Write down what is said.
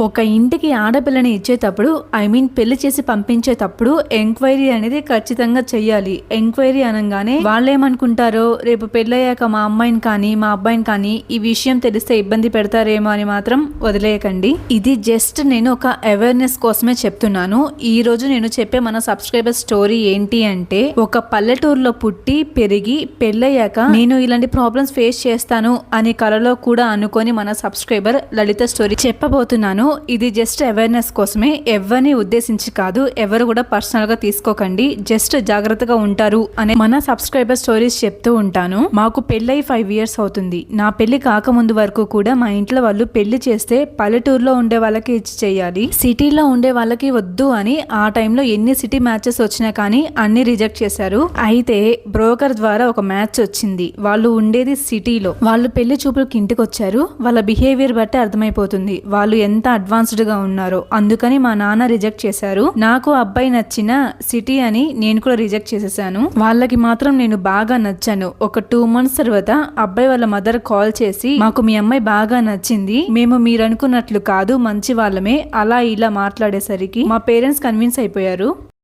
ఒక ఇంటికి ఆడపిల్లని ఇచ్చేటప్పుడు పెళ్లి చేసి పంపించేటప్పుడు ఎంక్వైరీ అనేది ఖచ్చితంగా చెయ్యాలి. ఎంక్వైరీ అనగానే వాళ్ళు ఏమనుకుంటారో, రేపు పెళ్ళయ్యాక మా అమ్మాయిని కానీ మా అబ్బాయిని కానీ ఈ విషయం తెలిస్తే ఇబ్బంది పెడతారేమో అని మాత్రం వదిలేయకండి. ఇది జస్ట్ నేను ఒక అవేర్నెస్ కోసమే చెప్తున్నాను. ఈ రోజు నేను చెప్పే మన సబ్స్క్రైబర్ స్టోరీ ఏంటి అంటే, ఒక పల్లెటూరులో పుట్టి పెరిగి పెళ్ళయ్యాక నేను ఇలాంటి ప్రాబ్లమ్స్ ఫేస్ చేస్తాను అని కలలో కూడా అనుకొని మన సబ్స్క్రైబర్ లలిత స్టోరీ చెప్పబోతున్నాను. ఇది జస్ట్ అవేర్నెస్ కోసమే, ఎవరిని ఉద్దేశించి కాదు. ఎవరు కూడా పర్సనల్ గా తీసుకోకండి. జస్ట్ జాగ్రత్తగా ఉంటారు అనే మన సబ్స్క్రైబర్ స్టోరీస్ చెప్తూ ఉంటాను. మాకు పెళ్ళై 5 years అవుతుంది. నా పెళ్లి కాకముందు వరకు కూడా మా ఇంట్లో వాళ్ళు పెళ్లి చేస్తే పల్లెటూరులో ఉండే వాళ్ళకి ఇచ్చి చేయాలి, సిటీలో ఉండే వాళ్ళకి వద్దు అని ఆ టైంలో ఎన్ని సిటీ మ్యాచెస్ వచ్చినా కానీ అన్ని రిజెక్ట్ చేశారు. అయితే బ్రోకర్ ద్వారా ఒక మ్యాచ్ వచ్చింది. వాళ్ళు ఉండేది సిటీలో. వాళ్ళు పెళ్లి చూపులకి ఇంటికి వచ్చారు. వాళ్ళ బిహేవియర్ బట్టి అర్థమైపోతుంది వాళ్ళు ఎంత అడ్వాన్స్డ్ గా ఉన్నారో. అందుకని మా నాన్న రిజెక్ట్ చేశారు. నాకు అబ్బాయి నచ్చిన సిటీ అని నేను కూడా రిజెక్ట్ చేసేసాను. వాళ్ళకి మాత్రం నేను బాగా నచ్చాను. ఒక 2 months తర్వాత అబ్బాయి వాళ్ళ మదర్ కాల్ చేసి, మాకు మీ అమ్మాయి బాగా నచ్చింది, మేము మీరు అనుకున్నట్లు కాదు, మంచి వాళ్ళమే, అలా ఇలా మాట్లాడేసరికి మా పేరెంట్స్ కన్విన్స్ అయిపోయారు.